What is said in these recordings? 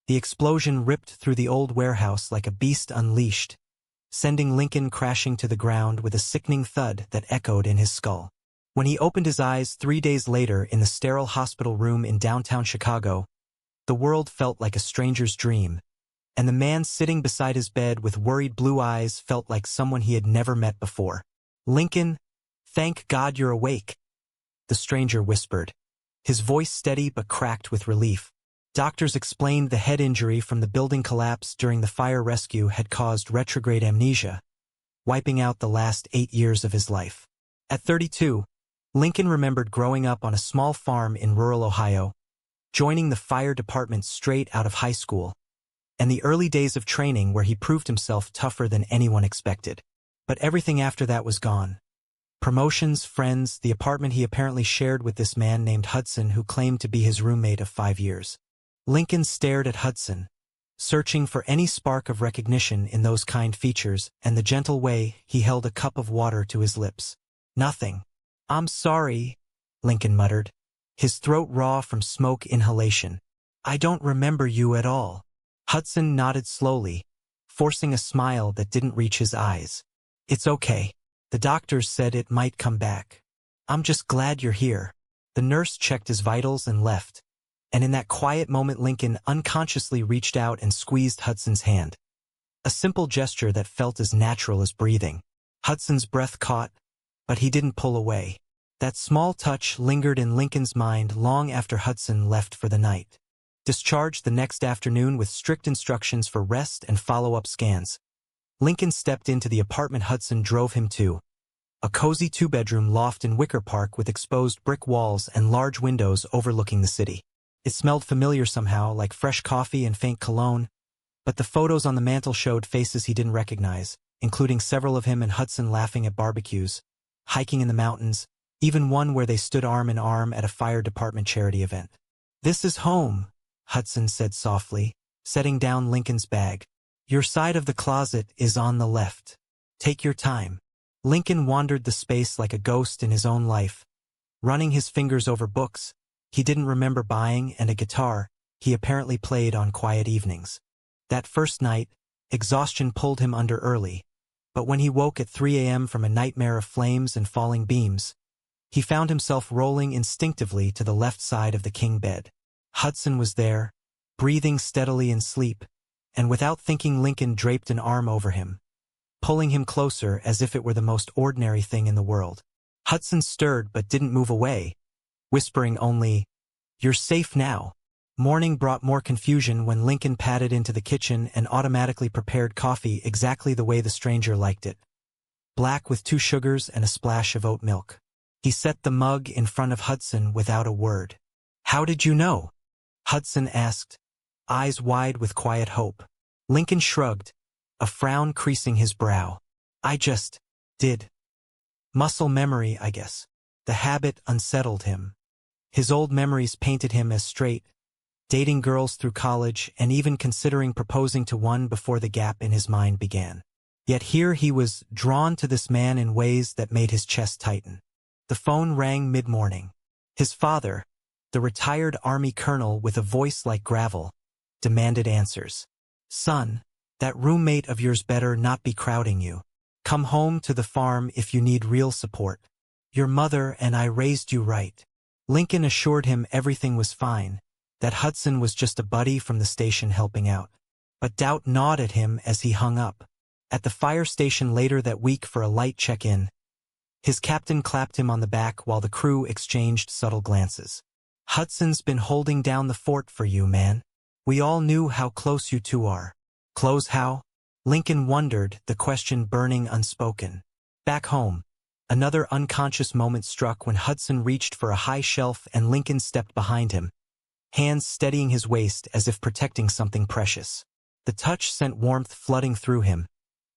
The explosion ripped through the old warehouse like a beast unleashed, sending Lincoln crashing to the ground with a sickening thud that echoed in his skull. When he opened his eyes 3 days later in the sterile hospital room in downtown Chicago, the world felt like a stranger's dream, and the man sitting beside his bed with worried blue eyes felt like someone he had never met before. "Lincoln, thank God you're awake," the stranger whispered, his voice steady but cracked with relief. Doctors explained the head injury from the building collapse during the fire rescue had caused retrograde amnesia, wiping out the last 8 years of his life. At 32, Lincoln remembered growing up on a small farm in rural Ohio, joining the fire department straight out of high school, and the early days of training where he proved himself tougher than anyone expected. But everything after that was gone. Promotions, friends, the apartment he apparently shared with this man named Hudson who claimed to be his roommate of 5 years. Lincoln stared at Hudson, searching for any spark of recognition in those kind features and the gentle way he held a cup of water to his lips. "Nothing. I'm sorry," Lincoln muttered, his throat raw from smoke inhalation. "I don't remember you at all." Hudson nodded slowly, forcing a smile that didn't reach his eyes. "It's okay. The doctors said it might come back. I'm just glad you're here." The nurse checked his vitals and left, and in that quiet moment Lincoln unconsciously reached out and squeezed Hudson's hand. A simple gesture that felt as natural as breathing. Hudson's breath caught, but he didn't pull away. That small touch lingered in Lincoln's mind long after Hudson left for the night. Discharged the next afternoon with strict instructions for rest and follow-up scans, Lincoln stepped into the apartment Hudson drove him to, a cozy 2-bedroom loft in Wicker Park with exposed brick walls and large windows overlooking the city. It smelled familiar somehow, like fresh coffee and faint cologne, but the photos on the mantel showed faces he didn't recognize, including several of him and Hudson laughing at barbecues, hiking in the mountains, even one where they stood arm in arm at a fire department charity event. "This is home," Hudson said softly, setting down Lincoln's bag. "Your side of the closet is on the left. Take your time." Lincoln wandered the space like a ghost in his own life, running his fingers over books he didn't remember buying and a guitar he apparently played on quiet evenings. That first night, exhaustion pulled him under early, but when he woke at 3 a.m. from a nightmare of flames and falling beams, he found himself rolling instinctively to the left side of the king bed. Hudson was there, breathing steadily in sleep, and without thinking Lincoln draped an arm over him, pulling him closer as if it were the most ordinary thing in the world. Hudson stirred but didn't move away, whispering only, "You're safe now." Morning brought more confusion when Lincoln padded into the kitchen and automatically prepared coffee exactly the way the stranger liked it, black with 2 sugars and a splash of oat milk. He set the mug in front of Hudson without a word. "How did you know?" Hudson asked, eyes wide with quiet hope. Lincoln shrugged, a frown creasing his brow. "I just did. Muscle memory, I guess." The habit unsettled him. His old memories painted him as straight, dating girls through college and even considering proposing to one before the gap in his mind began. Yet here he was drawn to this man in ways that made his chest tighten. The phone rang mid-morning. His father, the retired Army colonel with a voice like gravel, demanded answers. "Son, that roommate of yours better not be crowding you. Come home to the farm if you need real support. Your mother and I raised you right." Lincoln assured him everything was fine, that Hudson was just a buddy from the station helping out. But doubt gnawed at him as he hung up. At the fire station later that week for a light check-in, his captain clapped him on the back while the crew exchanged subtle glances. "Hudson's been holding down the fort for you, man. We all knew how close you two are." "Close how?" Lincoln wondered, the question burning unspoken. Back home, another unconscious moment struck when Hudson reached for a high shelf and Lincoln stepped behind him, hands steadying his waist as if protecting something precious. The touch sent warmth flooding through him,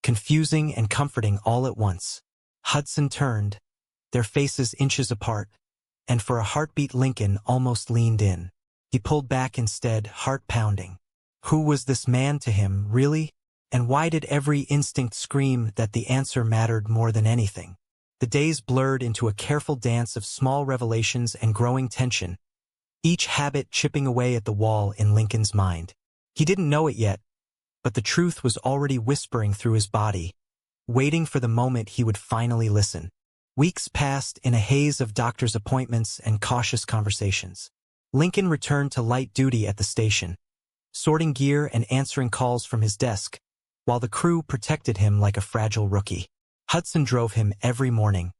confusing and comforting all at once. Hudson turned, their faces inches apart, and for a heartbeat Lincoln almost leaned in. He pulled back instead, heart pounding. Who was this man to him, really? And why did every instinct scream that the answer mattered more than anything? The days blurred into a careful dance of small revelations and growing tension, each habit chipping away at the wall in Lincoln's mind. He didn't know it yet, but the truth was already whispering through his body, waiting for the moment he would finally listen. Weeks passed in a haze of doctor's appointments and cautious conversations. Lincoln returned to light duty at the station, sorting gear and answering calls from his desk, while the crew protected him like a fragile rookie. Hudson drove him every morning,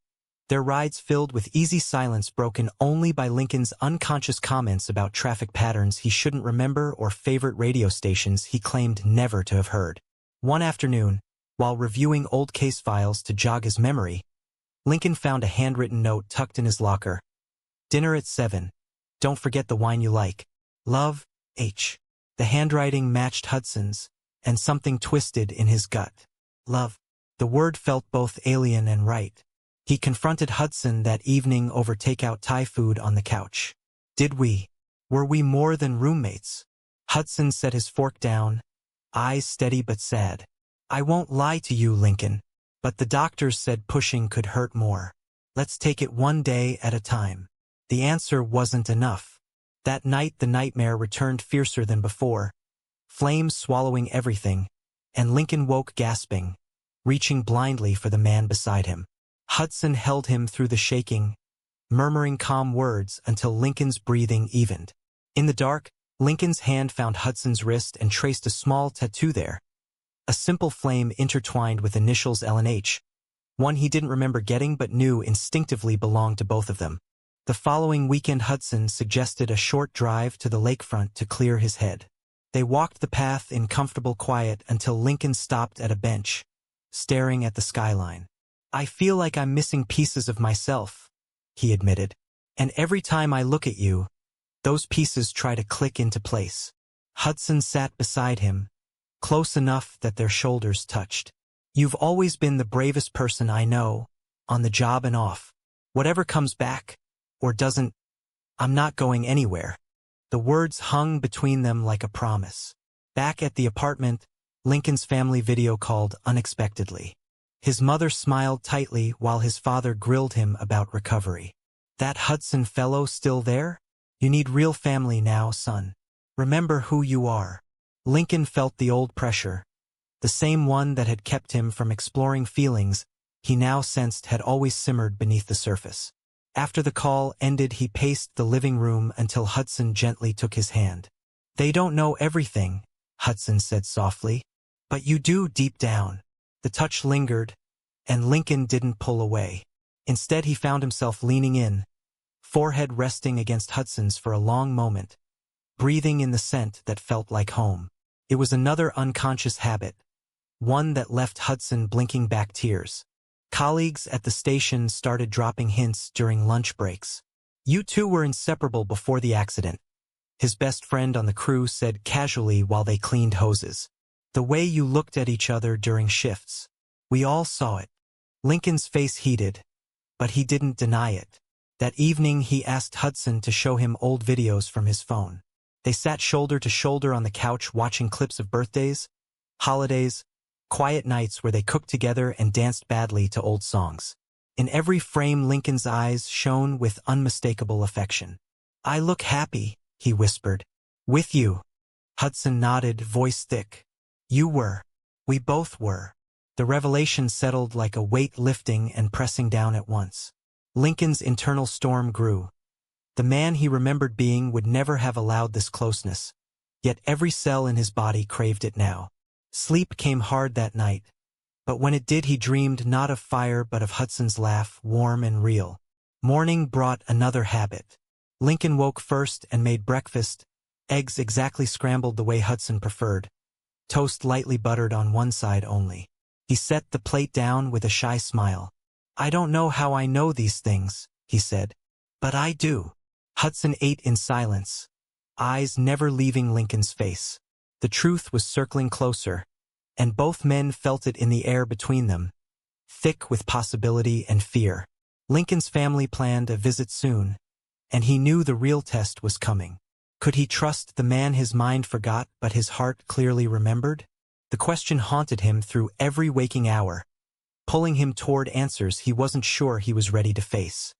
their rides filled with easy silence broken only by Lincoln's unconscious comments about traffic patterns he shouldn't remember or favorite radio stations he claimed never to have heard. One afternoon, while reviewing old case files to jog his memory, Lincoln found a handwritten note tucked in his locker. "Dinner at 7. Don't forget the wine you like. Love, H." The handwriting matched Hudson's, and something twisted in his gut. Love. The word felt both alien and right. He confronted Hudson that evening over takeout Thai food on the couch. Were we more than roommates? Hudson set his fork down, eyes steady but sad. "I won't lie to you, Lincoln, but the doctors said pushing could hurt more. Let's take it one day at a time." The answer wasn't enough. That night the nightmare returned fiercer than before, flames swallowing everything, and Lincoln woke gasping, reaching blindly for the man beside him. Hudson held him through the shaking, murmuring calm words until Lincoln's breathing evened. In the dark, Lincoln's hand found Hudson's wrist and traced a small tattoo there. A simple flame intertwined with initials L and H, one he didn't remember getting but knew instinctively belonged to both of them. The following weekend Hudson suggested a short drive to the lakefront to clear his head. They walked the path in comfortable quiet until Lincoln stopped at a bench, staring at the skyline. "I feel like I'm missing pieces of myself," he admitted. "And every time I look at you, those pieces try to click into place." Hudson sat beside him, close enough that their shoulders touched. "You've always been the bravest person I know, on the job and off. Whatever comes back, or doesn't, I'm not going anywhere." The words hung between them like a promise. Back at the apartment, Lincoln's family video called unexpectedly. His mother smiled tightly while his father grilled him about recovery. "That Hudson fellow still there? You need real family now, son. Remember who you are." Lincoln felt the old pressure, the same one that had kept him from exploring feelings he now sensed had always simmered beneath the surface. After the call ended, he paced the living room until Hudson gently took his hand. "They don't know everything," Hudson said softly, "but you do deep down." The touch lingered, and Lincoln didn't pull away. Instead, he found himself leaning in, forehead resting against Hudson's for a long moment, breathing in the scent that felt like home. It was another unconscious habit, one that left Hudson blinking back tears. Colleagues at the station started dropping hints during lunch breaks. "You two were inseparable before the accident," his best friend on the crew said casually while they cleaned hoses. "The way you looked at each other during shifts. We all saw it." Lincoln's face heated, but he didn't deny it. That evening he asked Hudson to show him old videos from his phone. They sat shoulder to shoulder on the couch watching clips of birthdays, holidays, quiet nights where they cooked together and danced badly to old songs. In every frame Lincoln's eyes shone with unmistakable affection. "I look happy," he whispered. "With you." Hudson nodded, voice thick. "You were. We both were." The revelation settled like a weight lifting and pressing down at once. Lincoln's internal storm grew. The man he remembered being would never have allowed this closeness, yet every cell in his body craved it now. Sleep came hard that night, but when it did he dreamed not of fire but of Hudson's laugh, warm and real. Morning brought another habit. Lincoln woke first and made breakfast, eggs exactly scrambled the way Hudson preferred, toast lightly buttered on one side only. He set the plate down with a shy smile. "I don't know how I know these things," he said, "but I do." Hudson ate in silence, eyes never leaving Lincoln's face. The truth was circling closer, and both men felt it in the air between them, thick with possibility and fear. Lincoln's family planned a visit soon, and he knew the real test was coming. Could he trust the man his mind forgot but his heart clearly remembered? The question haunted him through every waking hour, pulling him toward answers he wasn't sure he was ready to face.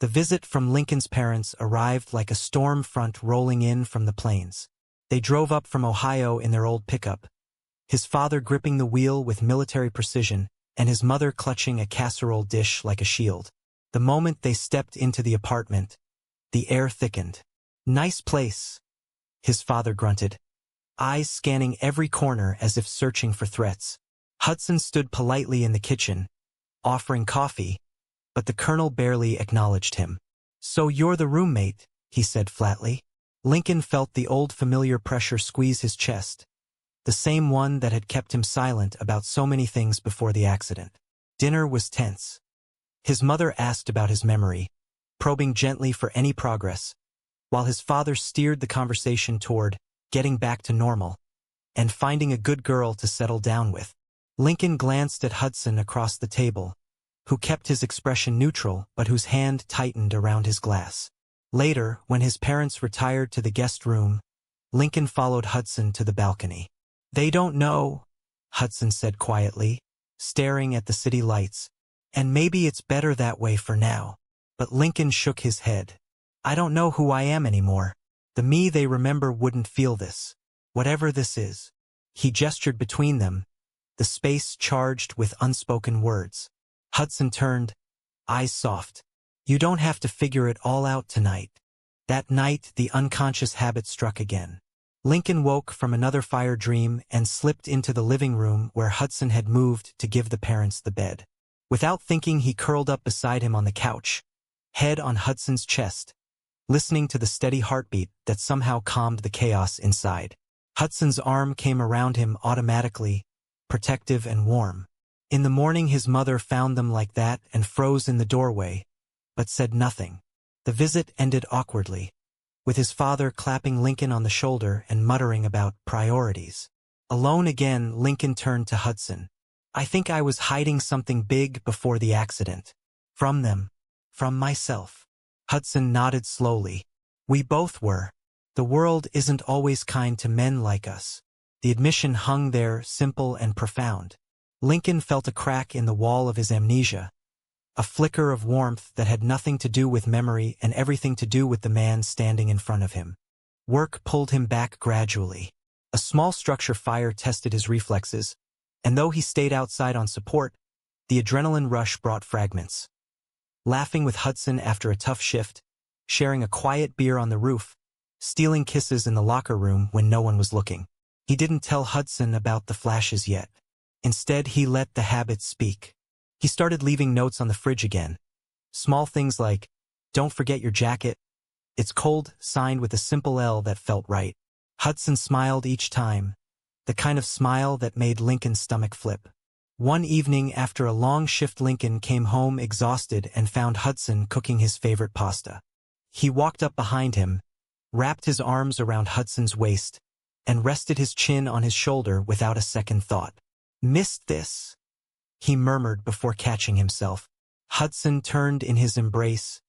The visit from Lincoln's parents arrived like a storm front rolling in from the plains. They drove up from Ohio in their old pickup, his father gripping the wheel with military precision, and his mother clutching a casserole dish like a shield. The moment they stepped into the apartment, the air thickened. "Nice place," his father grunted, eyes scanning every corner as if searching for threats. Hudson stood politely in the kitchen, offering coffee, but the colonel barely acknowledged him. "So you're the roommate," he said flatly. Lincoln felt the old familiar pressure squeeze his chest, the same one that had kept him silent about so many things before the accident. Dinner was tense. His mother asked about his memory, probing gently for any progress, while his father steered the conversation toward getting back to normal and finding a good girl to settle down with. Lincoln glanced at Hudson across the table, who kept his expression neutral but whose hand tightened around his glass. Later, when his parents retired to the guest room, Lincoln followed Hudson to the balcony. "They don't know," Hudson said quietly, staring at the city lights, "and maybe it's better that way for now." But Lincoln shook his head. "I don't know who I am anymore. The me they remember wouldn't feel this. Whatever this is." He gestured between them, the space charged with unspoken words. Hudson turned, eyes soft. "You don't have to figure it all out tonight." That night, the unconscious habit struck again. Lincoln woke from another fire dream and slipped into the living room where Hudson had moved to give the parents the bed. Without thinking, he curled up beside him on the couch, head on Hudson's chest, listening to the steady heartbeat that somehow calmed the chaos inside. Hudson's arm came around him automatically, protective and warm. In the morning, his mother found them like that and froze in the doorway, but said nothing. The visit ended awkwardly, with his father clapping Lincoln on the shoulder and muttering about priorities. Alone again, Lincoln turned to Hudson. "I think I was hiding something big before the accident. From them. From myself." Hudson nodded slowly. "We both were. The world isn't always kind to men like us." The admission hung there, simple and profound. Lincoln felt a crack in the wall of his amnesia, a flicker of warmth that had nothing to do with memory and everything to do with the man standing in front of him. Work pulled him back gradually. A small structure fire tested his reflexes, and though he stayed outside on support, the adrenaline rush brought fragments. Laughing with Hudson after a tough shift, sharing a quiet beer on the roof, stealing kisses in the locker room when no one was looking. He didn't tell Hudson about the flashes yet. Instead, he let the habit speak. He started leaving notes on the fridge again. Small things like, "Don't forget your jacket. It's cold," signed with a simple L that felt right. Hudson smiled each time, the kind of smile that made Lincoln's stomach flip. One evening after a long shift, Lincoln came home exhausted and found Hudson cooking his favorite pasta. He walked up behind him, wrapped his arms around Hudson's waist, and rested his chin on his shoulder without a second thought. "Missed this," he murmured before catching himself. Hudson turned in his embrace,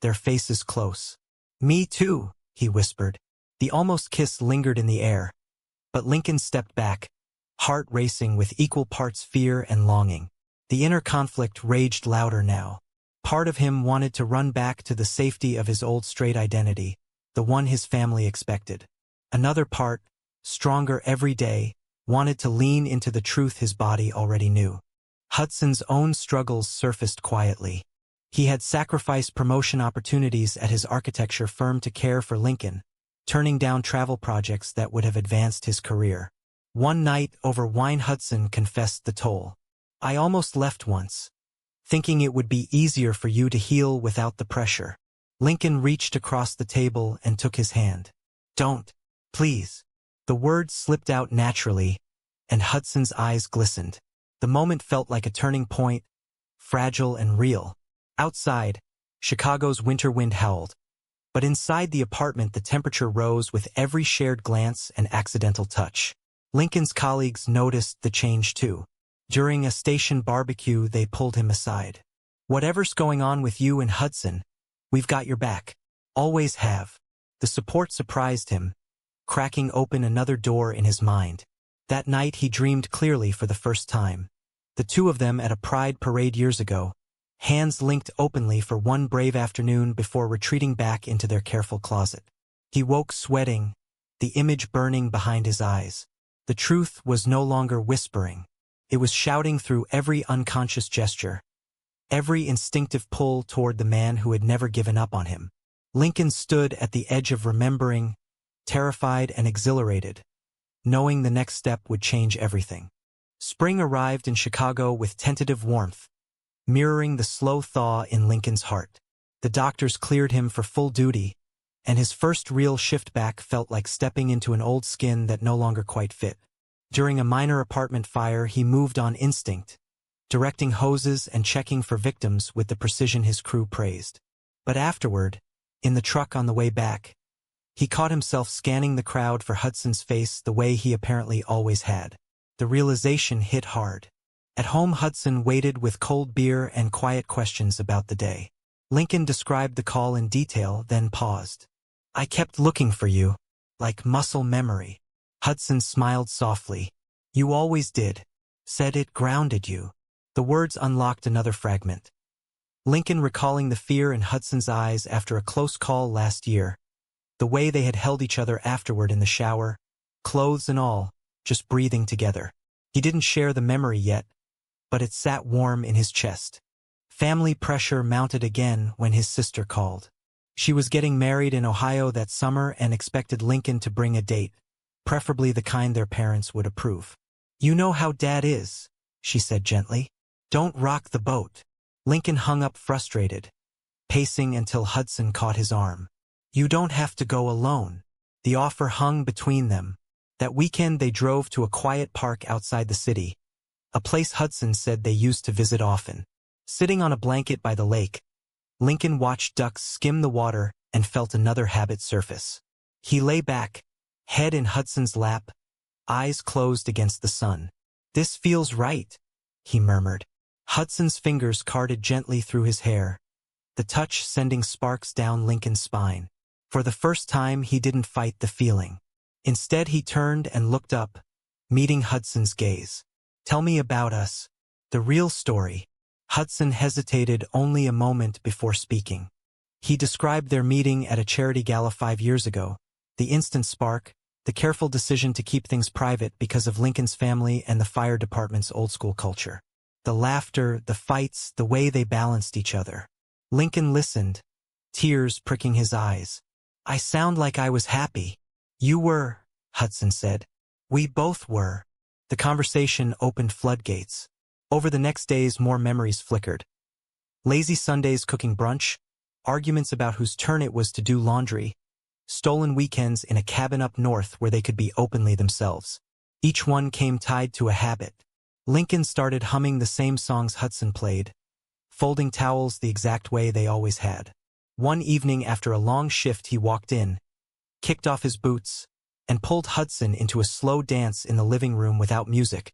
their faces close. "Me too," he whispered. The almost kiss lingered in the air, but Lincoln stepped back, heart racing with equal parts fear and longing. The inner conflict raged louder now. Part of him wanted to run back to the safety of his old straight identity, the one his family expected. Another part, stronger every day, wanted to lean into the truth his body already knew. Hudson's own struggles surfaced quietly. He had sacrificed promotion opportunities at his architecture firm to care for Lincoln, turning down travel projects that would have advanced his career. One night over wine, Hudson confessed the toll. "I almost left once, thinking it would be easier for you to heal without the pressure." Lincoln reached across the table and took his hand. "Don't, please." The words slipped out naturally, and Hudson's eyes glistened. The moment felt like a turning point, fragile and real. Outside, Chicago's winter wind howled, but inside the apartment the temperature rose with every shared glance and accidental touch. Lincoln's colleagues noticed the change too. During a station barbecue, they pulled him aside. "Whatever's going on with you and Hudson, we've got your back. Always have." The support surprised him, cracking open another door in his mind. That night he dreamed clearly for the first time. The two of them at a pride parade years ago, hands linked openly for one brave afternoon before retreating back into their careful closet. He woke sweating, the image burning behind his eyes. The truth was no longer whispering. It was shouting through every unconscious gesture, every instinctive pull toward the man who had never given up on him. Lincoln stood at the edge of remembering, terrified and exhilarated, knowing the next step would change everything. Spring arrived in Chicago with tentative warmth, mirroring the slow thaw in Lincoln's heart. The doctors cleared him for full duty, and his first real shift back felt like stepping into an old skin that no longer quite fit. During a minor apartment fire, he moved on instinct, directing hoses and checking for victims with the precision his crew praised. But afterward, in the truck on the way back, he caught himself scanning the crowd for Hudson's face the way he apparently always had. The realization hit hard. At home, Hudson waited with cold beer and quiet questions about the day. Lincoln described the call in detail, then paused. "I kept looking for you, like muscle memory." Hudson smiled softly. "You always did. Said it grounded you." The words unlocked another fragment. Lincoln recalling the fear in Hudson's eyes after a close call last year, the way they had held each other afterward in the shower, clothes and all, just breathing together. He didn't share the memory yet, but it sat warm in his chest. Family pressure mounted again when his sister called. She was getting married in Ohio that summer and expected Lincoln to bring a date, preferably the kind their parents would approve. "You know how Dad is," she said gently. "Don't rock the boat." Lincoln hung up frustrated, pacing until Hudson caught his arm. "You don't have to go alone." The offer hung between them. That weekend they drove to a quiet park outside the city, a place Hudson said they used to visit often. Sitting on a blanket by the lake, Lincoln watched ducks skim the water and felt another habit surface. He lay back, head in Hudson's lap, eyes closed against the sun. "This feels right," he murmured. Hudson's fingers carted gently through his hair, the touch sending sparks down Lincoln's spine. For the first time, he didn't fight the feeling. Instead, he turned and looked up, meeting Hudson's gaze. "Tell me about us. The real story." Hudson hesitated only a moment before speaking. He described their meeting at a charity gala 5 years ago, the instant spark, the careful decision to keep things private because of Lincoln's family and the fire department's old-school culture. The laughter, the fights, the way they balanced each other. Lincoln listened, tears pricking his eyes. "I sound like I was happy." "You were," Hudson said. "We both were." The conversation opened floodgates. Over the next days, more memories flickered. Lazy Sundays cooking brunch, arguments about whose turn it was to do laundry, stolen weekends in a cabin up north where they could be openly themselves. Each one came tied to a habit. Lincoln started humming the same songs Hudson played, folding towels the exact way they always had. One evening after a long shift, he walked in, kicked off his boots, and pulled Hudson into a slow dance in the living room without music,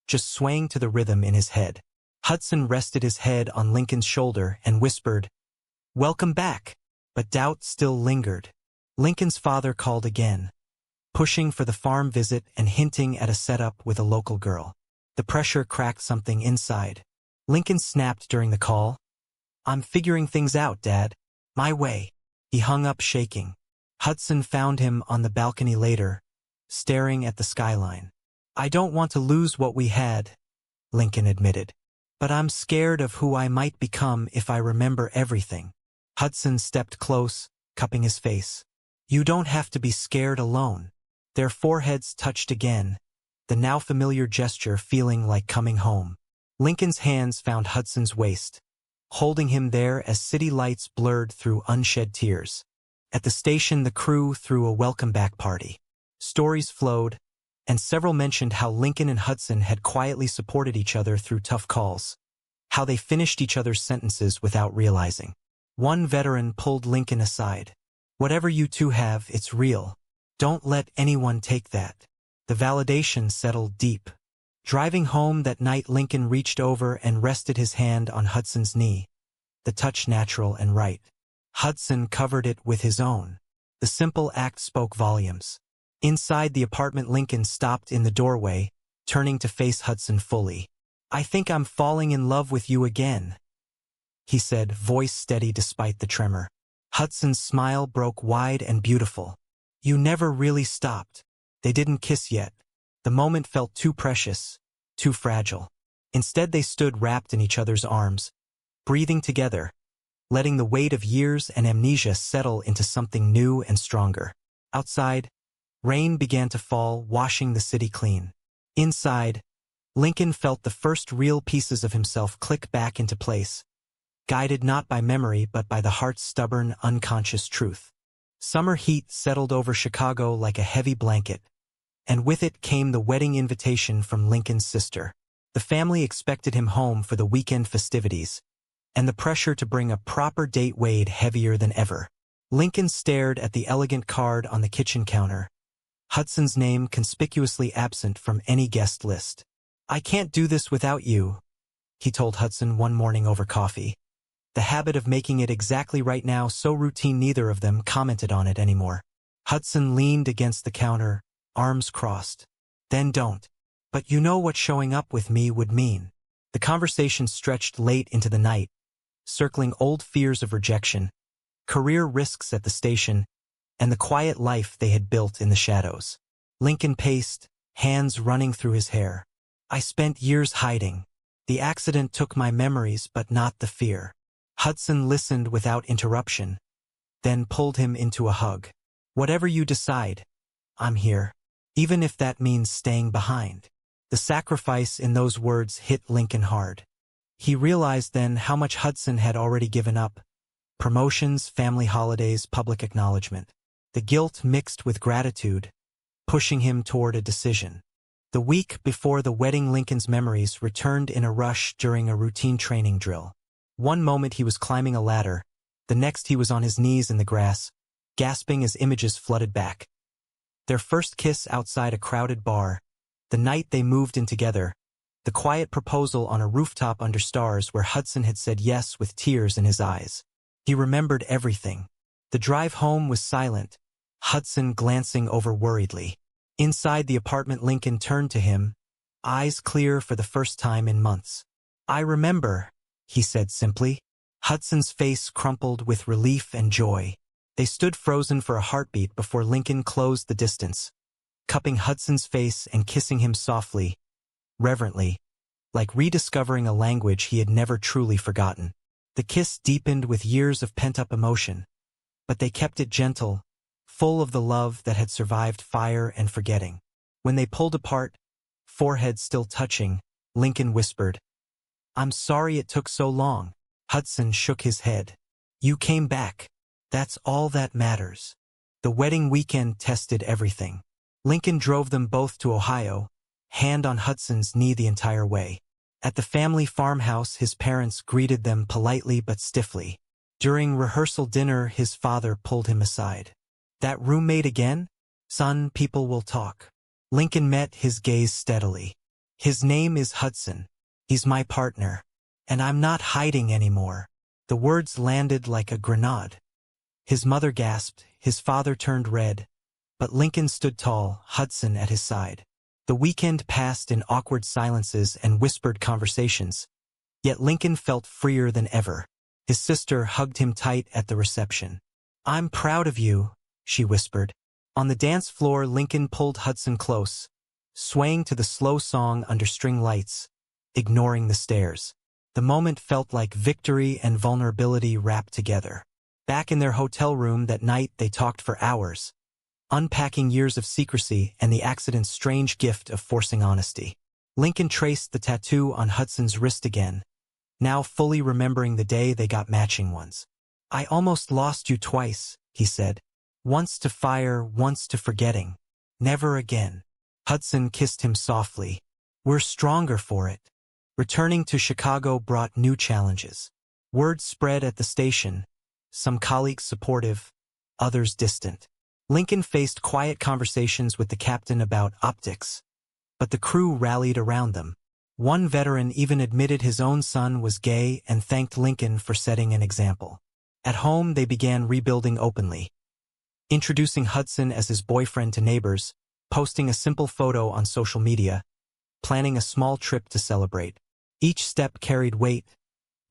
just swaying to the rhythm in his head. Hudson rested his head on Lincoln's shoulder and whispered, "Welcome back." But doubt still lingered. Lincoln's father called again, pushing for the farm visit and hinting at a setup with a local girl. The pressure cracked something inside. Lincoln snapped during the call, "I'm figuring things out, Dad. My way." He hung up shaking. Hudson found him on the balcony later, staring at the skyline. "I don't want to lose what we had," Lincoln admitted. "But I'm scared of who I might become if I remember everything." Hudson stepped close, cupping his face. "You don't have to be scared alone." Their foreheads touched again, the now familiar gesture feeling like coming home. Lincoln's hands found Hudson's waist, holding him there as city lights blurred through unshed tears. At the station, the crew threw a welcome-back party. Stories flowed, and several mentioned how Lincoln and Hudson had quietly supported each other through tough calls, how they finished each other's sentences without realizing. One veteran pulled Lincoln aside. "Whatever you two have, it's real. Don't let anyone take that." The validation settled deep. Driving home that night, Lincoln reached over and rested his hand on Hudson's knee, the touch natural and right. Hudson covered it with his own. The simple act spoke volumes. Inside the apartment, Lincoln stopped in the doorway, turning to face Hudson fully. "I think I'm falling in love with you again," he said, voice steady despite the tremor. Hudson's smile broke wide and beautiful. You never really stopped. They didn't kiss yet. The moment felt too precious, too fragile. Instead they stood wrapped in each other's arms, breathing together, letting the weight of years and amnesia settle into something new and stronger. Outside, rain began to fall, washing the city clean. Inside, Lincoln felt the first real pieces of himself click back into place, guided not by memory but by the heart's stubborn, unconscious truth. Summer heat settled over Chicago like a heavy blanket, and with it came the wedding invitation from Lincoln's sister. The family expected him home for the weekend festivities, and the pressure to bring a proper date weighed heavier than ever. Lincoln stared at the elegant card on the kitchen counter, Hudson's name conspicuously absent from any guest list. "I can't do this without you," he told Hudson one morning over coffee. The habit of making it exactly right now so routine neither of them commented on it anymore. Hudson leaned against the counter, arms crossed. "Then don't. But you know what showing up with me would mean." The conversation stretched late into the night, circling old fears of rejection, career risks at the station, and the quiet life they had built in the shadows. Lincoln paced, hands running through his hair. "I spent years hiding. The accident took my memories but not the fear." Hudson listened without interruption, then pulled him into a hug. "Whatever you decide, I'm here, even if that means staying behind." The sacrifice in those words hit Lincoln hard. He realized then how much Hudson had already given up: promotions, family holidays, public acknowledgement. The guilt mixed with gratitude, pushing him toward a decision. The week before the wedding, Lincoln's memories returned in a rush during a routine training drill. One moment he was climbing a ladder, the next he was on his knees in the grass, gasping as images flooded back. Their first kiss outside a crowded bar, the night they moved in together, the quiet proposal on a rooftop under stars where Hudson had said yes with tears in his eyes. He remembered everything. The drive home was silent, Hudson glancing over worriedly. Inside the apartment, Lincoln turned to him, eyes clear for the first time in months. "I remember," he said simply. Hudson's face crumpled with relief and joy. They stood frozen for a heartbeat before Lincoln closed the distance, cupping Hudson's face and kissing him softly, reverently, like rediscovering a language he had never truly forgotten. The kiss deepened with years of pent-up emotion, but they kept it gentle, full of the love that had survived fire and forgetting. When they pulled apart, foreheads still touching, Lincoln whispered, "I'm sorry it took so long." Hudson shook his head. "You came back. That's all that matters." The wedding weekend tested everything. Lincoln drove them both to Ohio, hand on Hudson's knee the entire way. At the family farmhouse, his parents greeted them politely but stiffly. During rehearsal dinner, his father pulled him aside. "That roommate again? Son, people will talk." Lincoln met his gaze steadily. "His name is Hudson. He's my partner. And I'm not hiding anymore." The words landed like a grenade. His mother gasped, his father turned red, but Lincoln stood tall, Hudson at his side. The weekend passed in awkward silences and whispered conversations, yet Lincoln felt freer than ever. His sister hugged him tight at the reception. "I'm proud of you," she whispered. On the dance floor, Lincoln pulled Hudson close, swaying to the slow song under string lights, ignoring the stares. The moment felt like victory and vulnerability wrapped together. Back in their hotel room that night, they talked for hours, unpacking years of secrecy and the accident's strange gift of forcing honesty. Lincoln traced the tattoo on Hudson's wrist again, now fully remembering the day they got matching ones. "I almost lost you twice," he said. "Once to fire, once to forgetting. Never again." Hudson kissed him softly. "We're stronger for it." Returning to Chicago brought new challenges. Word spread at the station, some colleagues supportive, others distant. Lincoln faced quiet conversations with the captain about optics, but the crew rallied around them. One veteran even admitted his own son was gay and thanked Lincoln for setting an example. At home, they began rebuilding openly, introducing Hudson as his boyfriend to neighbors, posting a simple photo on social media, planning a small trip to celebrate. Each step carried weight,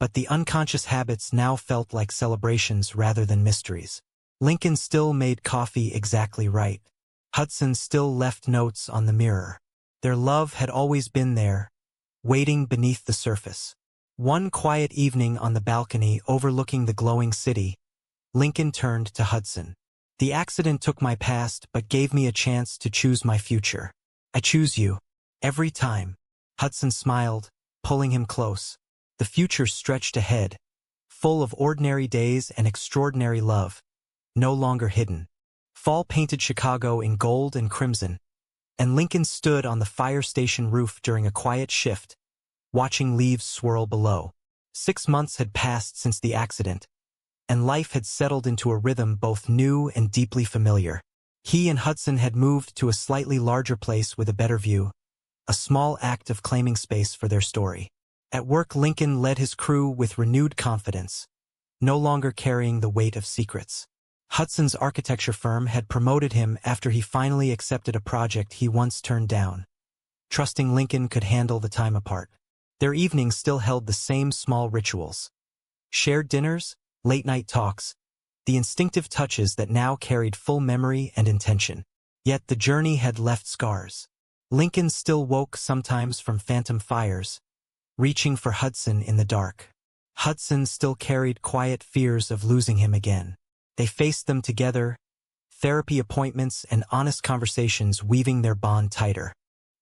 but the unconscious habits now felt like celebrations rather than mysteries. Lincoln still made coffee exactly right. Hudson still left notes on the mirror. Their love had always been there, waiting beneath the surface. One quiet evening on the balcony overlooking the glowing city, Lincoln turned to Hudson. "The accident took my past but gave me a chance to choose my future. I choose you. Every time." Hudson smiled, pulling him close. The future stretched ahead, full of ordinary days and extraordinary love, no longer hidden. Fall painted Chicago in gold and crimson, and Lincoln stood on the fire station roof during a quiet shift, watching leaves swirl below. 6 months had passed since the accident, and life had settled into a rhythm both new and deeply familiar. He and Hudson had moved to a slightly larger place with a better view, a small act of claiming space for their story. At work, Lincoln led his crew with renewed confidence, no longer carrying the weight of secrets. Hudson's architecture firm had promoted him after he finally accepted a project he once turned down, trusting Lincoln could handle the time apart. Their evenings still held the same small rituals. Shared dinners, late-night talks, the instinctive touches that now carried full memory and intention. Yet the journey had left scars. Lincoln still woke sometimes from phantom fires, reaching for Hudson in the dark. Hudson still carried quiet fears of losing him again. They faced them together, therapy appointments and honest conversations weaving their bond tighter.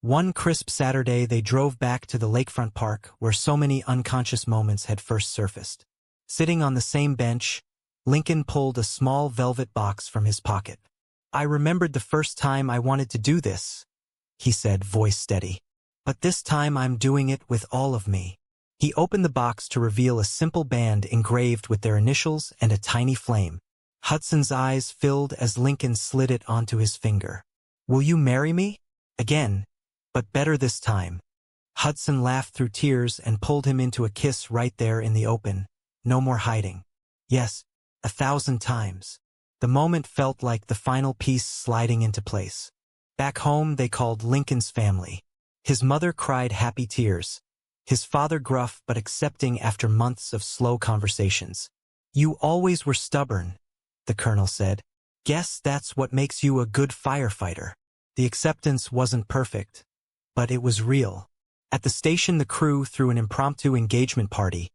One crisp Saturday, they drove back to the lakefront park where so many unconscious moments had first surfaced. Sitting on the same bench, Lincoln pulled a small velvet box from his pocket. "I remembered the first time I wanted to do this," he said, voice steady. "But this time I'm doing it with all of me." He opened the box to reveal a simple band engraved with their initials and a tiny flame. Hudson's eyes filled as Lincoln slid it onto his finger. "Will you marry me?" "Again, but better this time." Hudson laughed through tears and pulled him into a kiss right there in the open. No more hiding. "Yes, 1,000 times." The moment felt like the final piece sliding into place. Back home, they called Lincoln's family. His mother cried happy tears, his father gruff but accepting after months of slow conversations. "You always were stubborn," the colonel said. "Guess that's what makes you a good firefighter." The acceptance wasn't perfect, but it was real. At the station, the crew threw an impromptu engagement party,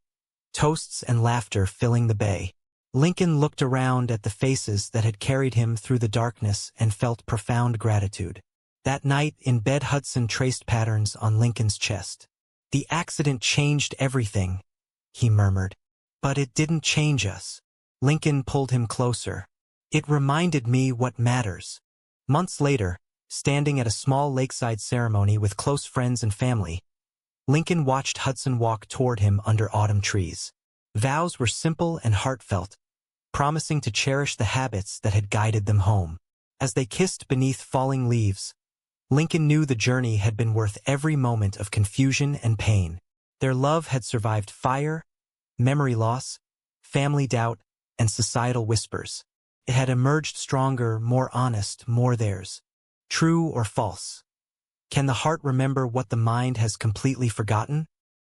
toasts and laughter filling the bay. Lincoln looked around at the faces that had carried him through the darkness and felt profound gratitude. That night in bed, Hudson traced patterns on Lincoln's chest. "The accident changed everything," he murmured. "But it didn't change us." Lincoln pulled him closer. "It reminded me what matters." Months later, standing at a small lakeside ceremony with close friends and family, Lincoln watched Hudson walk toward him under autumn trees. Vows were simple and heartfelt, promising to cherish the habits that had guided them home. As they kissed beneath falling leaves, Lincoln knew the journey had been worth every moment of confusion and pain. Their love had survived fire, memory loss, family doubt, and societal whispers. It had emerged stronger, more honest, more theirs. True or false? Can the heart remember what the mind has completely forgotten?